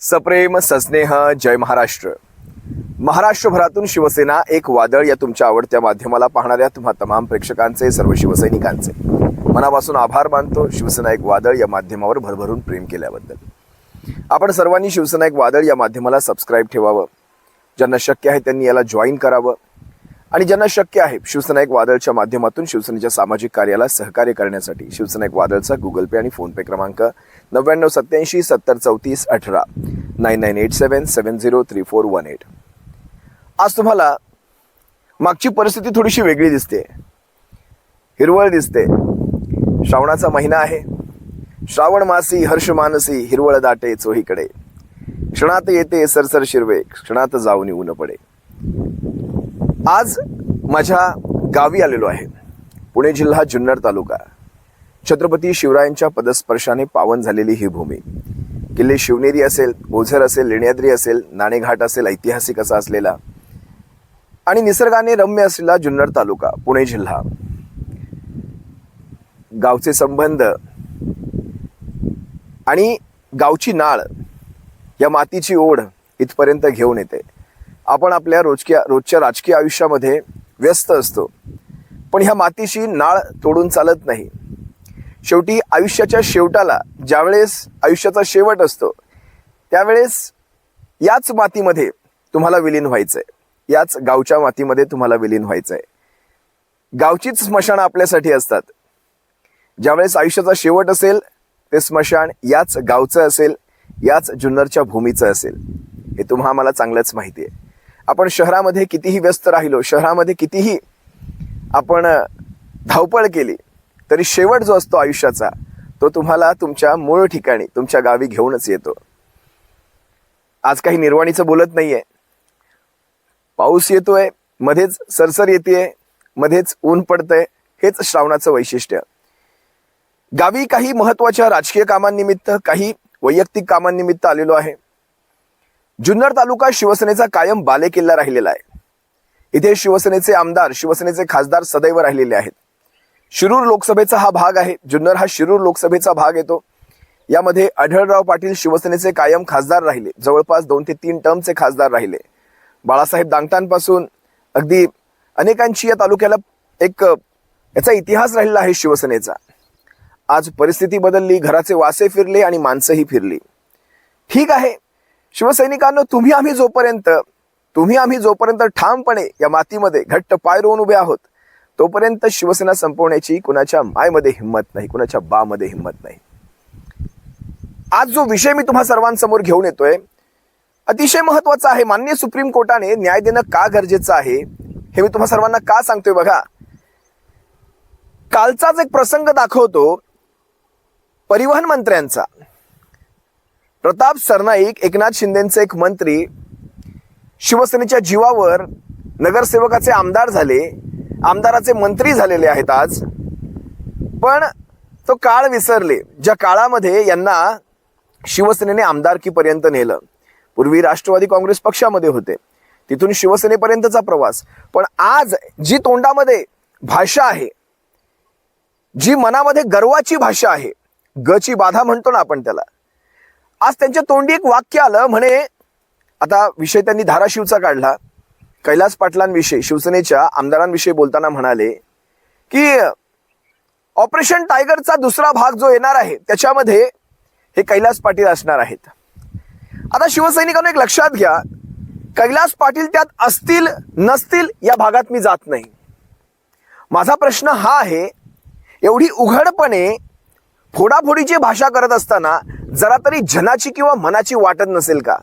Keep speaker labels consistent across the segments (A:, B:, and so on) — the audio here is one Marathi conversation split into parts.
A: सप्रेम सस्नेह जय महाराष्ट्र. महाराष्ट्रभरातून शिवसेना एक वादळ या तुमच्या आवडत्या माध्यमाला पाहणाऱ्या तुम्हा तमाम प्रेक्षकांचे, सर्व शिवसैनिकांचे मनापासून आभार मानतो. शिवसेना एक वादळ या माध्यमावर भरभरून प्रेम केल्याबद्दल. आपण सर्वांनी शिवसेना एक वादळ या माध्यमाला सबस्क्राईब ठेवावं. ज्यांना शक्य आहे त्यांनी याला जॉईन करावं आणि ज्यांना शक्य आहे शिवसेना एक वादळच्या माध्यमातून शिवसेनेच्या सामाजिक कार्याला सहकार्य करण्यासाठी शिवसेना एक वादळचा गुगल पे आणि फोन पे क्रमांक 9987 70 34 18 9987 70 3418. आज तुम्हाला मागची परिस्थिती थोडीशी वेगळी दिसते, हिरवळ दिसते. श्रावणाचा महिना आहे. श्रावण मासी हर्ष मानसी, हिरवळ दाटे चोहीकडे. क्षणात येते सरसर शिरवे, क्षणात जाऊन ऊन पडे. आज माझ्या गावी आलेलो आहे. पुणे जिल्हा जुन्नर तालुका. छत्रपती शिवरायांच्या पदस्पर्शाने पावन झालेली ही भूमी. किल्ले शिवनेरी असेल, ओझर असेल, लेण्याद्री असेल, नाणेघाट असेल, ऐतिहासिक असा असलेला आणि निसर्गाने रम्य असलेला जुन्नर तालुका, पुणे जिल्हा. गावचे संबंध आणि गावची नाळ, या मातीची ओढ इथपर्यंत घेऊन येते. आपण आपल्या रोजच्या राजकीय आयुष्यामध्ये व्यस्त असतो, पण ह्या मातीची नाळ तोडून चालत नाही. शेवटी आयुष्याच्या शेवटाला, ज्यावेळेस आयुष्याचा शेवट असतो, त्यावेळेस याच मातीमध्ये तुम्हाला विलीन व्हायचंय. याच गावच्या मातीमध्ये तुम्हाला विलीन व्हायचंय. गावचीच स्मशान आपल्यासाठी असतात. ज्यावेळेस आयुष्याचा शेवट असेल, ते स्मशान याच गावचं असेल, याच जुन्नरच्या भूमीचं असेल. हे तुम्हा आम्हाला चांगलंच माहिती आहे. आपण शहरामध्ये कितीही व्यस्त राहिलो, शहरामध्ये कितीही आपण धावपळ केली, तरी शेवट जो असतो आयुष्याचा, तो तुम्हाला तुमच्या मूळ ठिकाणी, तुमच्या गावी घेऊनच येतो. आज काही निर्वाणीचं बोलत नाहीये. पाऊस येतोय, मध्येच सरसर येतेय, मध्येच ऊन पडतंय. हेच श्रावणाचं वैशिष्ट्य. गावी काही महत्वाच्या राजकीय कामांनिमित्त, काही वैयक्तिक कामांनिमित्त आलेलो आहे. जुन्नर तालुका शिवसेनेचा कायम बालेकिल्ला राहिलेला आहे. इथे शिवसेनेचे आमदार, शिवसेनेचे खासदार सदैव राहिलेले आहेत. शिरूर लोकसभेचा हा भाग आहे. जुन्नर हा शिरूर लोकसभेचा भाग येतो. यामध्ये आढळराव पाटील शिवसेनेचे कायम खासदार राहिले. जवळपास 2 ते 3 टर्मचे खासदार राहिले. बाळासाहेब दांगटांपासून अगदी अनेकांची या तालुक्याला एक याचा इतिहास राहिलेला आहे शिवसेनेचा. आज परिस्थिती बदलली, घराचे वासे फिरले आणि माणसंही फिरली. ठीक आहे शिवसैनिकांनो, तुम्ही आम्ही जोपर्यंत ठामपणे या मातीमध्ये घट्ट पाय रोवून उभे आहोत, तोपर्यंत शिवसेना संपवण्याची कुणाच्या मायमध्ये हिंमत नाही, कुणाच्या बामध्ये हिंमत नाही. आज जो विषय मी तुम्हा सर्वांसमोर घेऊन येतोय, अतिशय महत्वाचा आहे. माननीय सुप्रीम कोर्टाने न्याय देणं का गरजेचं आहे हे मी तुम्हा सर्वांना का सांगतोय बघा. कालचाच एक प्रसंग दाखवतो परिवहन मंत्र्यांचा. प्रताप सरनाईक, एकनाथ शिंदेचे एक मंत्री, शिवसेनेच्या जीवावर नगरसेवकाचे आमदार झाले, आमदाराचे मंत्री झालेले आहेत आज. पण तो काळ विसरले, ज्या काळामध्ये यांना शिवसेनेने आमदारकीपर्यंत नेलं. पूर्वी राष्ट्रवादी काँग्रेस पक्षामध्ये होते, तिथून शिवसेनेपर्यंतचा प्रवास. पण आज जी तोंडामध्ये भाषा आहे, जी मनामध्ये गर्वाची भाषा आहे, गची बाधा म्हणतो ना आपण त्याला, आज त्यांच्या तोंडी एक वाक्य आलं. म्हणे, आता विषय त्यांनी धाराशिवचा काढला. कैलास पाटलांविषयी, शिवसेनेच्या आमदारांविषयी बोलताना म्हणाले की ऑपरेशन टायगरचा दुसरा भाग जो येणार आहे, त्याच्यामध्ये हे कैलास पाटील असणार आहेत. आता शिवसैनिकांना एक लक्षात घ्या, कैलास पाटील त्यात असतील नसतील या भागात मी जात नाही. माझा प्रश्न हा आहे, एवढी उघडपणे फोडाफोडीची भाषा करत असताना जरा तरी जनाची किंवा मनाची वाटत नसेल का?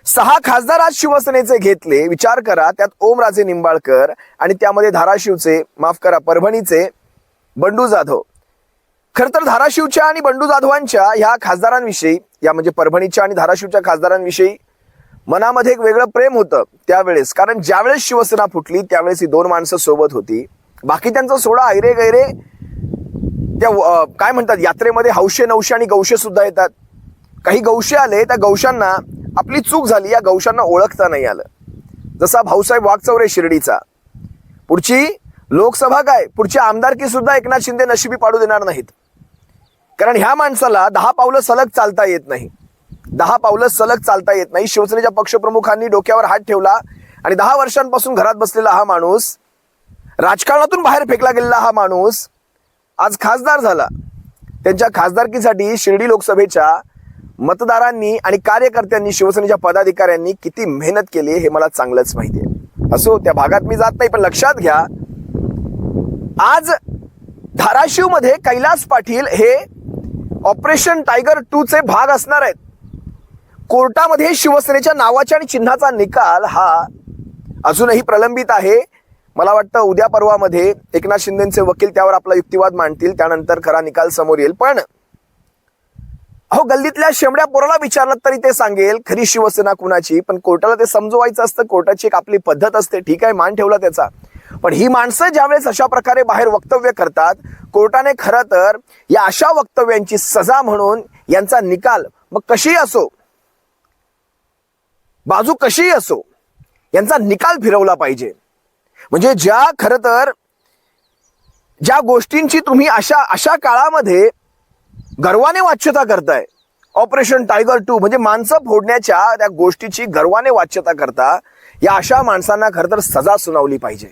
A: 6 खासदार आज शिवसेनेचे घेतले. विचार करा, त्यात ओमराजे निंबाळकर आणि त्यामध्ये धाराशिवचे, माफ करा, परभणीचे बंडू जाधव. खर तर धाराशिवच्या आणि बंडू जाधवांच्या ह्या खासदारांविषयी, या म्हणजे परभणीच्या आणि धाराशिवच्या खासदारांविषयी मनामध्ये एक वेगळं प्रेम होतं त्यावेळेस. कारण ज्यावेळेस शिवसेना फुटली त्यावेळेस ही 2 माणसं सोबत होती. बाकी त्यांचा सोडा, ऐरे गैरे, त्या काय म्हणतात, यात्रेमध्ये हौशे, नवशे आणि गौशे सुद्धा येतात. काही गौशे आले, त्या गौशांना आपली चूक झाली, या गौशांना ओळखता नाही आलं. जसा भाऊसाहेब वागचौरे शिर्डीचा, पुढची लोकसभा काय, पुढची आमदारकी सुद्धा एकनाथ शिंदे नशिबी पाडू देणार नाहीत. कारण ह्या माणसाला 10 पावलं सलग चालता येत नाही. 10 पावलं सलग चालता येत नाही. शिवसेनेच्या पक्षप्रमुखांनी डोक्यावर हात ठेवला आणि 10 वर्षांपासून घरात बसलेला हा माणूस, राजकारणातून बाहेर फेकला गेलेला हा माणूस आज खासदार झाला. त्यांच्या खासदारकीसाठी शिर्डी लोकसभेच्या मतदारांनी आणि कार्यकर्त्यांनी, शिवसेनेच्या पदाधिकाऱ्यांनी किती मेहनत केली हे मला चांगलंच माहिती आहे. असो, त्या भागात मी जात नाही, पण लक्षात घ्या, आज धाराशिव मध्ये कैलास पाटील हे ऑपरेशन टायगर 2 चे भाग असणार आहेत. कोर्टामध्ये शिवसेनेच्या नावाच्या आणि चिन्हाचा निकाल हा अजूनही प्रलंबित आहे. मला वाटतं उद्या परवामध्ये एकनाथ शिंदेचे वकील त्यावर आपला युक्तिवाद मांडतील, त्यानंतर खरा निकाल समोर येईल. पण अहो, गल्लीतल्या शेंबड्या पोराला विचारलं तरी ते सांगेल खरी शिवसेना कुणाची. पण कोर्टाला ते समजवायचं असतं, कोर्टाची एक आपली पद्धत असते. ठीक आहे, मान ठेवला त्याचा. पण ही माणसं ज्यावेळेस अशा प्रकारे बाहेर वक्तव्य करतात, कोर्टाने खरं तर या अशा वक्तव्यांची सजा म्हणून यांचा निकाल, मग कशीही असो, बाजू कशीही असो, यांचा निकाल फिरवला पाहिजे. म्हणजे खरं तर ज्या गोष्टींची तुम्ही अशा काळामध्ये गर्वाने वाच्यता करताय, ऑपरेशन टायगर 2 म्हणजे माणसं फोडण्याच्या त्या गोष्टीची गर्वाने वाच्यता करता, या अशा माणसांना खरं तर सजा सुनावली पाहिजे.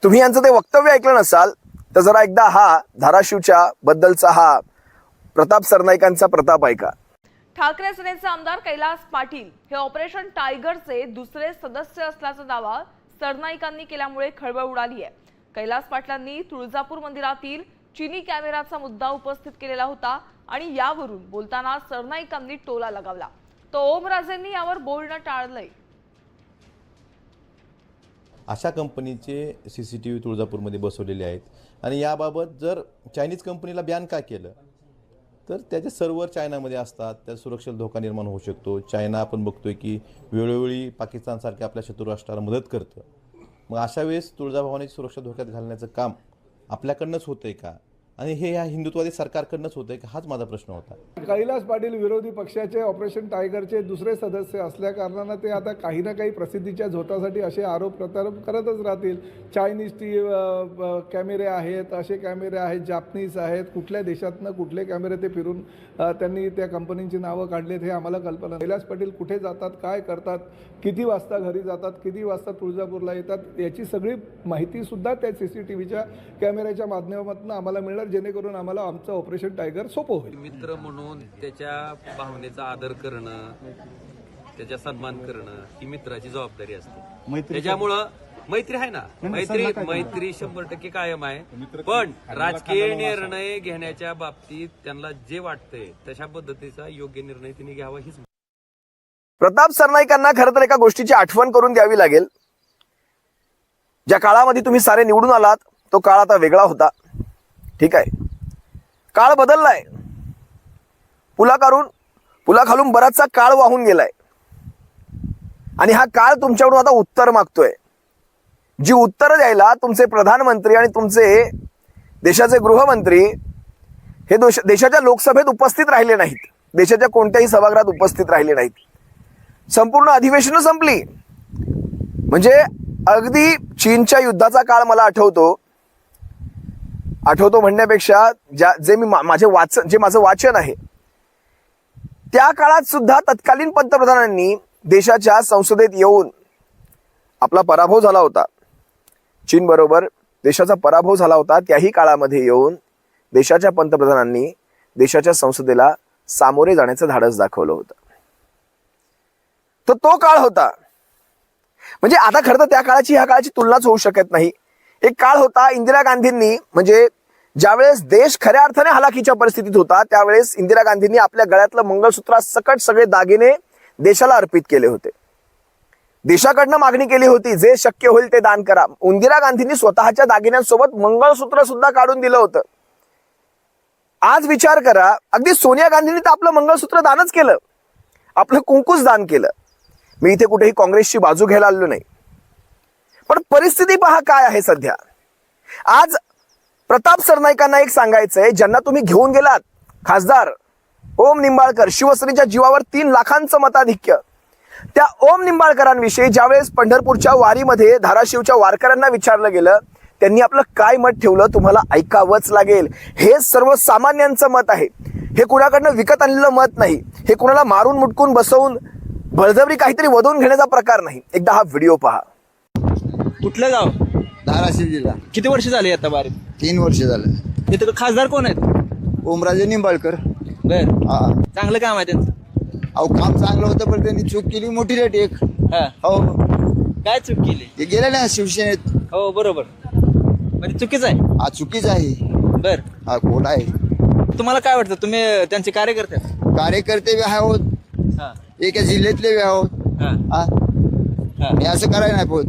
A: तुम्ही यांचं ते वक्तव्य ऐकलं नसाल तर जरा एकदा हा धाराशिवच्या बद्दलचा हा प्रताप सरनाईकांचा प्रताप ऐका.
B: ठाकरे सेनेचे आमदार कैलास पाटील हे ऑपरेशन टायगरचे दुसरे सदस्य असल्याचा दावा सरनाईकांनी केल्यामुळे खळबळ उडाली आहे. कैलास पाटलांनी तुळजापूर मंदिरातील चिनी कॅमेराचा मुद्दा उपस्थित केलेला होता आणि यावरून बोलताना सरनाईकांनी टोला लगावला. तो ओमराजेंनी यावर बोलणं टाळलंय.
C: अशा कंपनीचे CCTV तुळजापूरमध्ये बसवलेले आहेत आणि याबाबत जर चायनीज कंपनीला बॅन का केलं तर त्याचे सर्व्हर चायनामध्ये असतात, त्या सुरक्षेला धोका निर्माण होऊ शकतो. चायना आपण बघतोय की वेळोवेळी पाकिस्तानसारख्या आपल्या शत्रू राष्ट्राला मदत करतं. मग अशा वेळेस तुळजाभवानीची सुरक्षा धोक्यात घालण्याचं काम आपल्याकडनंच होतंय का, आणि हे या हिंदुत्वादी सरकारकडनंच होतंय का, हाच माझा प्रश्न होता.
D: कैलास पाटील विरोधी पक्षाचे ऑपरेशन टायगरचे दुसरे सदस्य असल्या कारणानं ते आता काही ना काही प्रसिद्धीच्या झोतासाठी असे आरोप प्रत्यारोप करतच राहतील. चायनीज कॅमेरे आहेत, असे कॅमेरे आहेत, जापनीज आहेत, कुठल्या देशातनं कुठले कॅमेरे ते फिरून त्यांनी त्या कंपनीची नावं काढलेत हे आम्हाला कल्पना. कैलास पाटील कुठे जातात, काय करतात, किती वाजता घरी जातात, किती वाजता तुळजापूरला येतात, याची सगळी माहितीसुद्धा त्या CCTVच्या कॅमेऱ्याच्या माध्यमातून आम्हाला मिळणार, जेणेकरून आम्हाला आमचं ऑपरेशन टायगर सोपं होईल.
E: मित्र म्हणून त्याच्या भावनेचा आदर करणं, त्याचा सन्मान करणं ही मित्राची जबाबदारी असते. त्याच्यामुळं मैत्री आहे ना, मैत्री 100% कायम आहे. पण राजकीय निर्णय घेण्याच्या बाबतीत त्यांना जे वाटतंय तशा पद्धतीचा योग्य निर्णय त्यांनी घ्यावा हीच.
A: प्रताप सरनाईकांना खरं तर एका गोष्टीची आठवण करून द्यावी लागेल. ज्या काळामध्ये तुम्ही सारे निवडून आलात तो काळ आता वेगळा होता. ठीक आहे, काळ बदललाय. पुलाखालून बराचसा काळ वाहून गेलाय आणि हा काळ तुमच्याकडून आता उत्तर मागतोय. जी उत्तरं द्यायला तुमचे प्रधानमंत्री आणि तुमचे देशाचे गृहमंत्री हे देशाच्या लोकसभेत उपस्थित राहिले नाहीत, देशाच्या कोणत्याही सभागृहात उपस्थित राहिले नाहीत. संपूर्ण अधिवेशनं संपली. म्हणजे अगदी चीनच्या युद्धाचा काळ मला आठवतो म्हणण्यापेक्षा जे माझं वाचन आहे त्या काळात सुद्धा तत्कालीन पंतप्रधानांनी देशाच्या संसदेत येऊन आपला पराभव झाला होता. चीन बरोबर देशाचा पराभव झाला होता. त्याही काळामध्ये येऊन देशाच्या पंतप्रधानांनी देशाच्या संसदेला सामोरे जाण्याचं धाडस दाखवलं होतं. तो काळ होता. म्हणजे आता खरं तर त्या काळाची ह्या काळाची तुलनाच होऊ शकत नाही. एक काळ होता इंदिरा गांधींनी, म्हणजे ज्यावेळेस देश खऱ्या अर्थाने हलाखीच्या परिस्थितीत होता त्यावेळेस इंदिरा गांधींनी आपल्या गळ्यातलं मंगळसूत्रासकट सगळे दागिने देशाला अर्पित केले होते. देशाकडनं मागणी केली होती जे शक्य होईल ते दान करा. इंदिरा गांधींनी स्वतःच्या दागिन्यांसोबत मंगळसूत्र सुद्धा काढून दिलं होतं. आज विचार करा, अगदी सोनिया गांधींनी तर आपलं मंगळसूत्र दानच केलं, आपलं कुंकूच दान केलं. मी इथे कुठेही काँग्रेसची बाजू घ्यायला आलो नाही, पण परिस्थिती पहा काय आहे सध्या. आज प्रताप सरनाईकांना एक सांगायचंय, ज्यांना तुम्ही घेऊन गेलात खासदार ओम निंबाळकर, शिवसेनेच्या जीवावर 3 लाखांचं मताधिक्य, त्या ओम निंबाळकरांविषयी ज्यावेळेस पंढरपूरच्या वारीमध्ये धाराशिवच्या वारकऱ्यांना विचारलं गेलं त्यांनी आपलं काय मत ठेवलं तुम्हाला ऐकावंच लागेल. हे सर्वसामान्यांचं मत आहे. हे कुणाकडनं विकत आणलेलं मत नाही. हे कुणाला मारून मुटकून बसवून बळजबरी काहीतरी वधवून घेण्याचा प्रकार नाही. एकदा हा व्हिडिओ पहा.
F: कुठलं गाव?
G: धाराशिव जिल्हा.
F: किती वर्ष झाली आता बारीक?
G: 3 वर्ष झालं.
F: तिथं खासदार कोण आहेत?
G: ओमराजे निंबाळकर.
F: बर,
G: हा.
F: चांगलं काम आहे त्यांचं.
G: अहो काम चांगलं होतं पण त्यांनी चूक केली मोठी रेट एक.
F: हा,
G: हो
F: काय चूक केली?
G: ते गेले ना शिवसेनेत.
F: हो बरोबर, म्हणजे चुकीचं आहे.
G: हा चुकीच आहे.
F: बर,
G: हा खोट आहे.
F: तुम्हाला काय वाटतं, तुम्ही त्यांचे कार्यकर्ते आहात?
G: कार्यकर्ते बी आहोत,
F: हा,
G: एका जिल्ह्यातले बी आहोत.
F: हा,
G: हा
F: हा.
G: हे असं करायला नाही पाहत.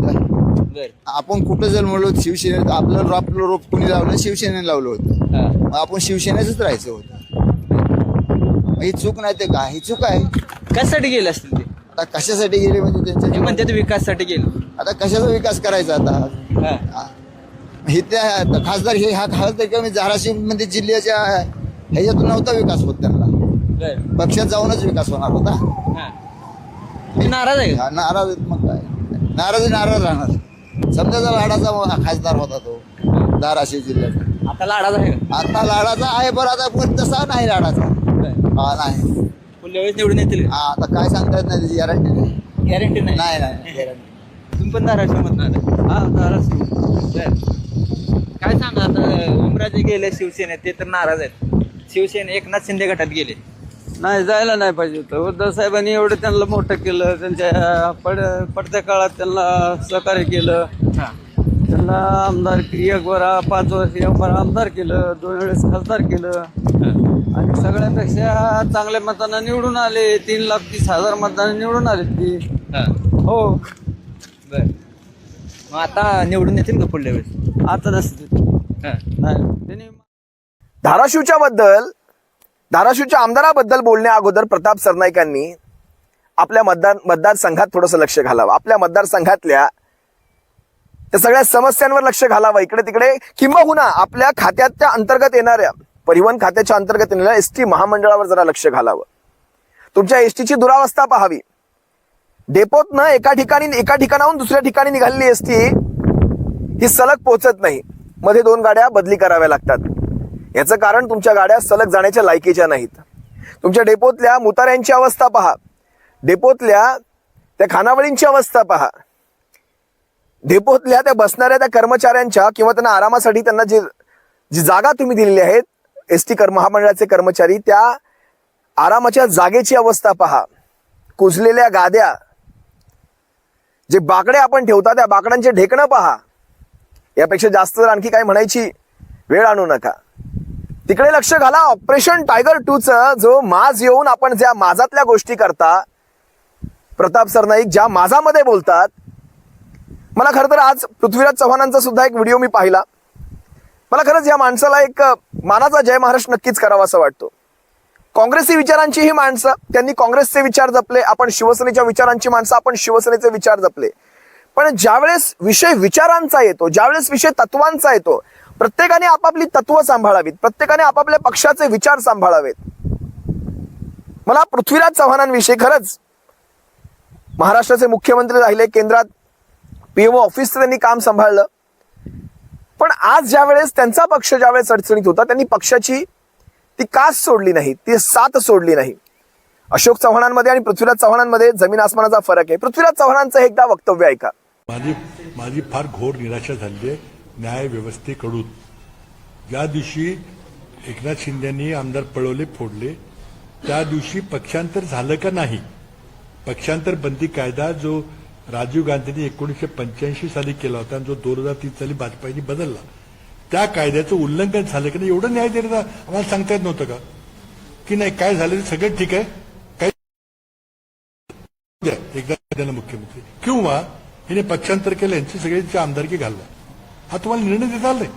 F: बर,
G: आपण कुठं जर म्हणलो शिवसेनेत आपलं रोप कोणी लावलं, शिवसेनेने लावलं होतं.
F: हा.
G: मग आपण शिवसेनेच राहायचं होतं. मग ही चूक नाही ते का ही चूक आहे.
F: कशासाठी गेले असतील ते?
G: आता कशासाठी गेले म्हणजे
F: ते
G: त्यांच्या
F: म्हणते ते विकासासाठी गेले.
G: आता कशाचा विकास करायचा आता.
F: हा,
G: हा. हे त्या खासदार हा खासदार कमी धाराशिव मध्ये जिल्ह्याच्या ह्याच्यातून नव्हता विकास होत त्यांना.
F: बर,
G: पक्षात जाऊनच विकास होणार होता.
F: हा. ते नाराज आहे का?
G: हा, नाराज आहेत मग काय. नाराज राहणार. समजाचा लाडाचा खासदार होता तो धाराशिव जिल्ह्याचा.
F: आता लाडाच आहे का?
G: आता लाडाचा आहे बरं, आता पण तसा नाही लाडाचा.
F: बर.
G: हा नाही.
F: पुढल्या वेळेस निवडून येतील का?
G: हा आता काय सांगता येत नाही, गॅरंटी नाही.
F: गॅरंटी नाही.
G: नाही नाही guarantee.
F: तुम्ही पण धाराशिवमधून आले? हा, धाराशिव. बर, काय सांगा आता, ओमराजे गेले शिवसेनेत, ते तर नाराज आहेत. शिवसेना एकनाथ शिंदे गटात गेले.
H: नाही, जायला नाही पाहिजे होतं. उद्धव साहेबांनी एवढं त्यांना मोठं केलं, त्यांच्या पडत्या काळात त्यांना सहकार्य केलं.
F: हा,
H: त्यांना आमदार 1 वरा 5 वर्ष 1 वरा आमदार केलं, 2 वेळेस खासदार केलं आणि सगळ्यांपेक्षा चांगल्या मतांना निवडून आले. 3,30,000 मतांना निवडून आले ती.
F: हा.
H: हो,
F: बर, मग आता निवडून येतील का पुढल्या वेळेस?
H: आता नसते.
F: हा.
H: नाही, त्यांनी
A: धाराशिवच्या आमदाराबद्दल बोलण्या अगोदर प्रताप सरनाईकांनी आपल्या मतदारसंघात थोडंसं लक्ष घालावं. आपल्या मतदारसंघातल्या त्या सगळ्या समस्यांवर लक्ष घालावं. इकडे तिकडे किंबहुना आपल्या खात्याच्या अंतर्गत येणाऱ्या परिवहन खात्याच्या अंतर्गत येणाऱ्या एसटी महामंडळावर जरा लक्ष घालावं. तुमच्या एसटीची दुरावस्था पाहावी. डेपोतनं एका ठिकाणाहून दुसऱ्या ठिकाणी निघालेली एसटी ही सलग पोहोचत नाही. मध्ये 2 गाड्या बदली कराव्या लागतात. याचं कारण तुमच्या गाड्या सलग जाण्याच्या लायकीच्या नाहीत. तुमच्या डेपोतल्या मुताऱ्यांची अवस्था पहा. डेपोतल्या त्या खानावळींची अवस्था पहा. डेपोतल्या त्या बसणाऱ्या त्या कर्मचाऱ्यांच्या किंवा त्यांना आरामासाठी त्यांना जी जागा तुम्ही दिलेली आहेत एसटी महामंडळाचे कर्मचारी, त्या आरामाच्या जागेची अवस्था पहा. कुजलेल्या गाद्या, जे बाकडे आपण ठेवता त्या बाकड्यांचे ढेकणं पहा. यापेक्षा जास्त जर आणखी काही म्हणायची वेळ आणू नका. तिकडे लक्ष घाला. ऑपरेशन टायगर 2चं जो माज येऊन आपण ज्या माजातल्या गोष्टी करता, प्रताप सरनाईक ज्या माजामध्ये बोलतात, मला खरं तर आज पृथ्वीराज चव्हाणांचा सुद्धा एक व्हिडिओ मी पाहिला. मला खरंच या माणसाला एक मानाचा जय महाराष्ट्र नक्कीच करावा असं वाटतो. काँग्रेसी विचारांची ही माणसं, त्यांनी काँग्रेसचे विचार जपले. आपण शिवसेनेच्या विचारांची माणसं, आपण शिवसेनेचे विचार जपले. पण ज्यावेळेस विषय विचारांचा येतो, ज्यावेळेस विषय तत्वांचा येतो, प्रत्येकाने आपापली तत्व सांभाळावीत. प्रत्येकाने आपापल्या पक्षाचे विचार सांभाळावेत. मला पृथ्वीराज चव्हाणांविषयी खरंच, महाराष्ट्राचे मुख्यमंत्री राहिले, केंद्रात पीएमओ ऑफिसचं त्यांनी काम सांभाळलं. पण आज ज्यावेळेस त्यांचा पक्ष ज्यावेळेस अडचणीत होता, त्यांनी पक्षाची ती कास सोडली नाही, ती साथ सोडली नाही. अशोक चव्हाणांमध्ये आणि पृथ्वीराज चव्हाणांमध्ये जमीन आसमानाचा फरक आहे. पृथ्वीराज चव्हाणांचं एकदा वक्तव्य ऐका.
I: माझी फार घोर निराशा झाली आहे न्याय व्यवस्थेकडून. ज्या दिवशी एकनाथ शिंदेंनी आमदार पळवले फोडले, त्या दिवशी पक्षांतर झालं का नाही? पक्षांतर बंदी कायदा जो राजीव गांधींनी 1985 साली केला होता आणि जो 2003 साली वाजपेयींनी बदलला, त्या कायद्याचं उल्लंघन झालं की नाही एवढं न्याय देण्याचं आम्हाला सांगता येत नव्हतं का? की नाही काय झालं ते सगळं ठीक आहे, काही एकदा त्याला मुख्यमंत्री किंवा हिने पक्षांतर केलं, यांची सगळ्यांची आमदारकी घालला, हा तुम्हाला निर्णय देता आलाय.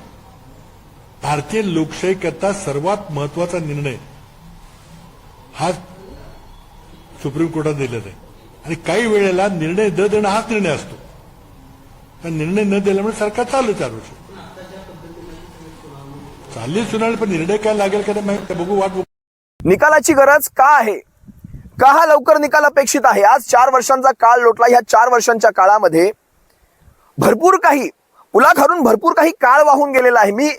I: भारतीय लोकशाही करता सर्वात महत्वाचा निर्णय हा सुप्रीम कोर्टात दिलेला आहे. आणि काही वेळेला निर्णय न देणं हाच निर्णय असतो. पण निर्णय न दिल्यामुळे सरकार चालू 4 वर्ष चालली सुनावणी, पण निर्णय काय लागेल का नाही बघू, वाट बघू.
A: निकालाची गरज का आहे? का हा लवकर निकाल अपेक्षित आहे? आज 4 वर्षांचा काळ लोटला. ह्या 4 वर्षांच्या काळामध्ये भरपूर काही पुलाखालून भरपूर काही काळ वाहून गेलेला आहे. मी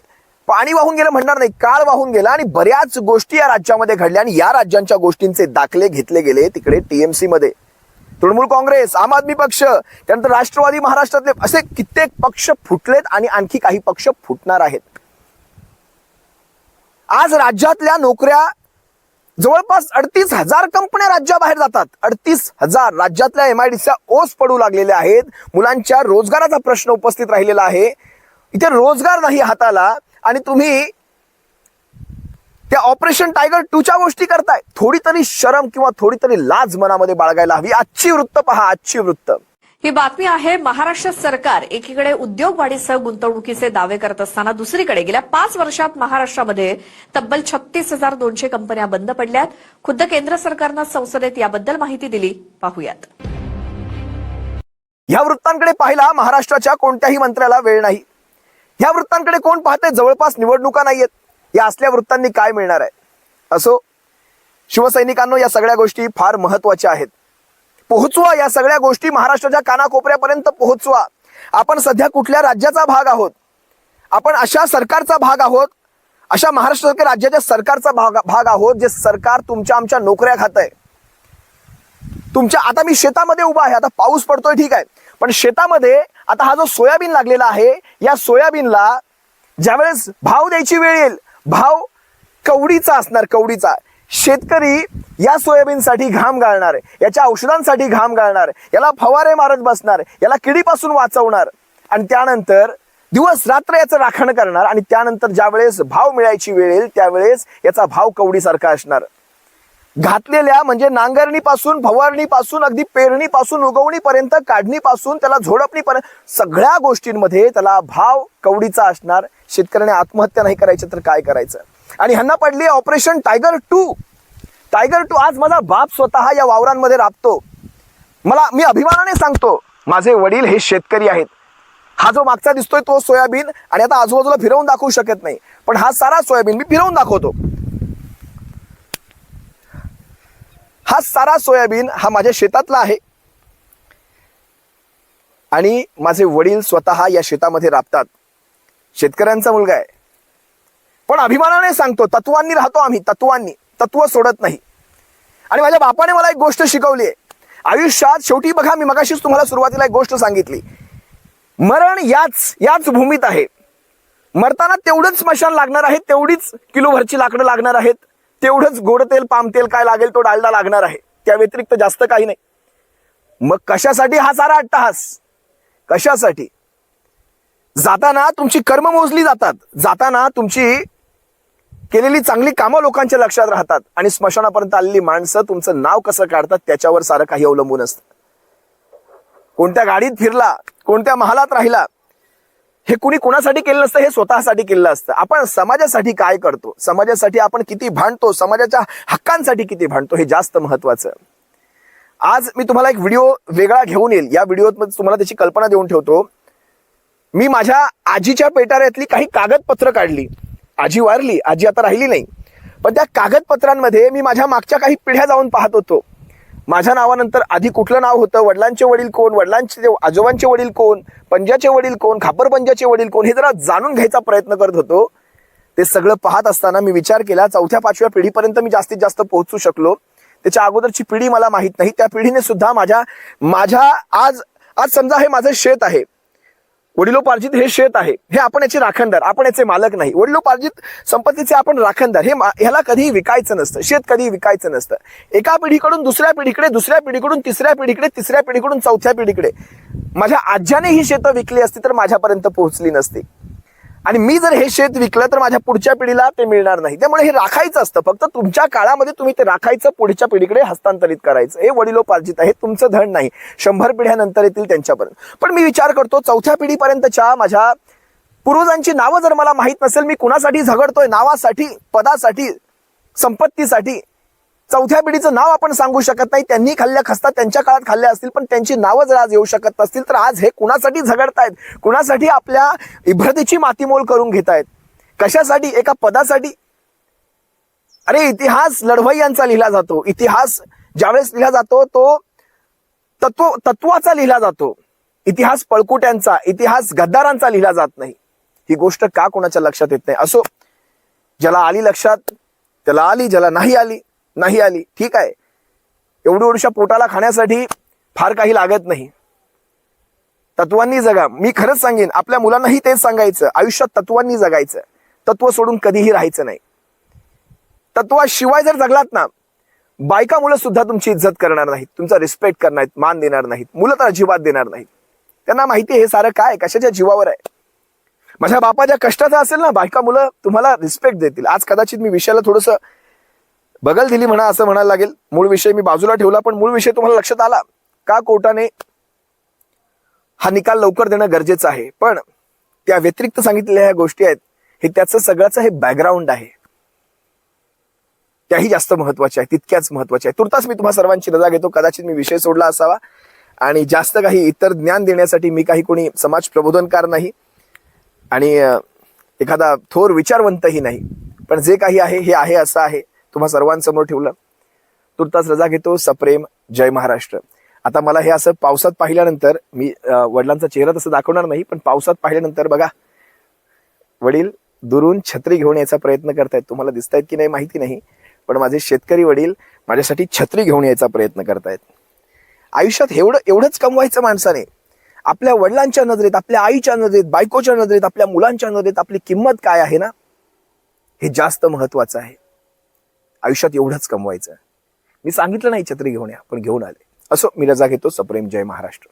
A: पाणी वाहून गेलं म्हणणार नाही, काळ वाहून गेला आणि बऱ्याच गोष्टी या राज्यामध्ये घडल्या आणि या राज्यांच्या गोष्टींचे दाखले घेतले गेले तिकडे टीएमसी मध्ये. तृणमूल काँग्रेस, आम आदमी पक्ष, त्यानंतर राष्ट्रवादी महाराष्ट्रातले असे कित्येक पक्ष फुटलेत आणि आणखी काही पक्ष फुटणार आहेत. आज राज्यातल्या नोकऱ्या जवळपास 38,000 कंपन्या राज्याबाहेर जातात. 38,000 राज्यातल्या MIDCच्या ओस पडू लागलेल्या आहेत. मुलांच्या रोजगाराचा प्रश्न उपस्थित राहिलेला आहे. इथे रोजगार नाही हाताला आणि तुम्ही त्या ऑपरेशन टायगर 2च्या गोष्टी करताय. थोडी तरी शरम किंवा थोडी तरी लाज मनामध्ये बाळगायला हवी. आजची वृत्त पहा, आजची वृत्त.
J: ही बातमी आहे महाराष्ट्र सरकार एकीकडे उद्योग वाढीसह गुंतवणुकीचे दावे करत असताना दुसरीकडे गेल्या 5 वर्षात महाराष्ट्रामध्ये तब्बल 36,200 कंपन्या बंद पडल्यात. खुद्द केंद्र सरकारनं संसदेत याबद्दल माहिती दिली. पाहूयात.
A: ह्या वृत्तांकडे पाहिला महाराष्ट्राच्या कोणत्याही मंत्र्याला वेळ नाही. ह्या वृत्तांकडे कोण पाहते? जवळपास निवडणुका नाहीयेत. या असल्या वृत्तांनी काय मिळणार आहे? असो, शिवसैनिकांनो, या सगळ्या गोष्टी फार महत्वाच्या आहेत. पोहोचवा या सगळ्या गोष्टी महाराष्ट्राच्या कानाकोपऱ्यापर्यंत पोहोचवा. आपण सध्या कुठल्या राज्याचा भाग आहोत? आपण अशा सरकारचा भाग आहोत, अशा महाराष्ट्र राज्याच्या सरकारचा भाग आहोत जे सरकार तुमच्या आमच्या नोकऱ्या खात आहे. तुमच्या आता मी शेतामध्ये उभा आहे, आता पाऊस पडतोय ठीक आहे, पण शेतामध्ये आता हा जो सोयाबीन लागलेला आहे, या सोयाबीनला ज्यावेळेस भाव द्यायची वेळ येईल, भाव कवडीचा असणार, कवडीचा. शेतकरी या सोयाबीनसाठी घाम गाळणार, याच्या औषधांसाठी घाम गाळणार, याला फवारे मारत बसणार, याला किडीपासून वाचवणार आणि त्यानंतर दिवस रात्र याचं राखण करणार आणि त्यानंतर ज्यावेळेस भाव मिळायची वेळ येईल त्यावेळेस याचा भाव कवडीसारखा असणार. घातलेल्या म्हणजे नांगरणीपासून, फवारणीपासून, अगदी पेरणीपासून, उगवणीपर्यंत, काढणीपासून, त्याला झोडपणीपर्यंत सगळ्या गोष्टींमध्ये त्याला भाव कवडीचा असणार. शेतकऱ्याने आत्महत्या नाही करायची तर काय करायचं? आणि ह्यांना पडली ऑपरेशन टायगर 2. टायगर 2. आज माझा बाप स्वतः या वावरांमध्ये राबतो. मी अभिमानाने सांगतो, माझे वडील हे शेतकरी आहेत. हा जो मागचा दिसतोय तो सोयाबीन आणि आता आजूबाजूला फिरवून दाखवू शकत नाही, पण हा सारा सोयाबीन मी फिरवून दाखवतो. हा सारा सोयाबीन हा माझ्या शेतातला आहे आणि माझे वडील स्वतः या शेतामध्ये राबतात. शेतकऱ्यांचा मुलगा आहे, पण अभिमानाने सांगतो, तत्वांनी राहतो आम्ही, तत्वांनी, तत्व सोडत नाही. आणि माझ्या बापाने मला एक गोष्ट शिकवली आहे आयुष्यात. शेवटी बघा, मी मगाशीच तुम्हाला सुरुवातीला एक गोष्ट सांगितली, मरण याच भूमीत आहे. मरताना तेवढंच स्मशान लागणार आहे, तेवढीच किलोभरची लाकडं लागणार आहेत, तेवढंच गोड तेल, पाम तेल काय लागेल तो डालडा लागणार आहे, त्या व्यतिरिक्त जास्त काही नाही. मग कशासाठी हा सारा अट्टहास? कशासाठी? जाताना तुमची कर्म मोजली जातात, जाताना तुमची केलेली चांगली कामं लोकांच्या लक्षात राहतात आणि स्मशानापर्यंत आलेली माणसं तुमचं नाव कसं काढतात त्याच्यावर सारं काही अवलंबून असतं. कोणत्या गाडीत फिरला, कोणत्या महालात राहिला, हे कुणी कुणासाठी केलं नसतं, हे स्वतःसाठी केलं असतं. आपण समाजासाठी काय करतो, समाजासाठी आपण किती भांडतो, समाजाच्या हक्कांसाठी किती भांडतो, हे जास्त महत्वाचं. आज मी तुम्हाला एक व्हिडिओ वेगळा घेऊन येईल. या व्हिडिओत तुम्हाला त्याची कल्पना देऊन ठेवतो. मी माझ्या आजीच्या पेटाऱ्यातली काही कागदपत्र काढली. आजी वारली, आजी आता राहिली नाही, पण त्या कागदपत्रांमध्ये मी माझ्या मागच्या काही पिढ्या जाऊन पाहत होतो. माझ्या नावानंतर आधी कुठलं नाव होतं, वडिलांचे वडील कोण, वडिलांचे आजोबांचे वडील कोण, पंजाचे वडील कोण, खापर पंजाचे वडील कोण, हे जरा जाणून घ्यायचा प्रयत्न करत होतो. ते सगळं पाहत असताना मी विचार केला, 4थ्या-5व्या पिढीपर्यंत मी जास्तीत जास्त पोहोचू शकलो. त्याच्या अगोदरची पिढी मला माहित नाही. त्या पिढीने सुद्धा माझ्या आज समजा हे माझं शेत आहे, वडिलोपार्जित हे शेत आहे, हे आपण याचे राखणदार, आपण याचे मालक नाही. वडिलोपार्जित संपत्तीचे आपण राखणदार. ह्याला कधीही विकायचं नसतं, शेत कधीही विकायचं नसतं. एका पिढीकडून दुसऱ्या पिढीकडे, दुसऱ्या पिढीकडून तिसऱ्या पिढीकडे, तिसऱ्या पिढीकडून 4थ्या पिढीकडे. माझ्या आज्याने ही शेतं विकली असती तर माझ्यापर्यंत पोहोचली नसती. आणि मी जर हे शेत विकलं तर माझ्या पुढच्या पिढीला ते मिळणार नाही. त्यामुळे हे राखायचं असतं. फक्त तुमच्या काळामध्ये तुम्ही ते राखायचं, पुढच्या पिढीकडे हस्तांतरित करायचं. हे वडिलोपार्जित आहे, तुमचं धन नाही. 100 पिढ्या नंतर येतील त्यांच्यापर्यंत. पण मी विचार करतो, 4थ्या पिढीपर्यंतच्या माझ्या पूर्वजांची नावं जर मला माहित नसेल, मी कुणासाठी झगडतोय, नावासाठी, पदासाठी, संपत्तीसाठी. 4थ्या पिढीचं नाव आपण सांगू शकत नाही. त्यांनी खाल्ल्या खस्ता त्यांच्या काळात खाल्ल्या असतील, पण त्यांची नावं जर आज येऊ शकत नसतील तर आज हे कुणासाठी झगडतायत, कुणासाठी आपल्या इब्रतीची मातीमोल करून घेतायत, कशासाठी? एका पदासाठी. अरे इतिहास लढवय्यांचा लिहिला जातो. इतिहास ज्यावेळेस लिहिला जातो तो तत्वाचा लिहिला जातो. इतिहास पळकुट्यांचा, इतिहास गद्दारांचा लिहिला जात नाही, ही गोष्ट का कोणाच्या लक्षात येत नाही? असो, ज्याला आली लक्षात त्याला आली, ज्याला नाही आली नाही आली, ठीक आहे. एवढ्या पोटाला खाण्यासाठी फार काही लागत नाही. तत्वांनी जगा. मी खरंच सांगेन, आपल्या मुलांनाही तेच सांगायचं, आयुष्यात तत्वांनी जगायचं. तत्व सोडून कधीही राहायचं नाही. तत्वाशिवाय जर जगलात ना, बायका मुलं सुद्धा तुमची इज्जत करणार नाहीत, तुमचा रिस्पेक्ट करणार नाहीत, मान देणार नाहीत. मुलं तर अजिबात देणार नाहीत. त्यांना माहिती आहे हे सारं काय कशाच्या जीवावर आहे. माझ्या बापाच्या कष्टाचं असेल ना, बायका मुलं तुम्हाला रिस्पेक्ट देतील. आज कदाचित मी विषयाला थोडस बगल दिली म्हणा, असं म्हणायला लागेल. मूळ विषय मी बाजूला ठेवला, पण मूळ विषय तुम्हाला लक्षात आला का? कोर्टाने हा निकाल लवकर देणं गरजेचं आहे, पण त्या व्यतिरिक्त सांगितलेल्या ह्या गोष्टी आहेत, हे त्याचं सगळ्याचं हे बॅकग्राऊंड आहे, त्याही जास्त महत्वाच्या आहे, तितक्याच महत्वाच्या आहे. तुर्तास मी तुम्हा सर्वांची रजा घेतो. कदाचित मी विषय सोडला असावा, आणि जास्त काही इतर ज्ञान देण्यासाठी मी काही कोणी समाज प्रबोधनकार नाही आणि एखादा थोर विचारवंतही नाही. पण जे काही आहे हे आहे असं आहे, तुम्हा सर्वांसमोर ठेवलं. तुर्तास रजा घेतो. सप्रेम. जय महाराष्ट्र. आता मला हे असं पावसात पाहिल्यानंतर, मी वडिलांचा चेहरा तसं दाखवणार नाही, पण पावसात पाहिल्यानंतर बघा, वडील दुरून छत्री घेऊन यायचा प्रयत्न करतायत. तुम्हाला दिसतायत की नाही माहिती नाही, पण माझे शेतकरी वडील माझ्यासाठी छत्री घेऊन यायचा प्रयत्न करतायत. आयुष्यात एवढंच कमवायचं माणसाने. आपल्या वडिलांच्या नजरेत, आपल्या आईच्या नजरेत, बायकोच्या नजरेत, आपल्या मुलांच्या नजरेत आपली किंमत काय आहे ना, हे जास्त महत्वाचं आहे. आयुष्यात एवढंच कमवायचं. मी सांगितलं नाही छत्री घेऊन या, पण घेऊन आले. असो, मी रजा घेतो. सप्रेम. जय महाराष्ट्र.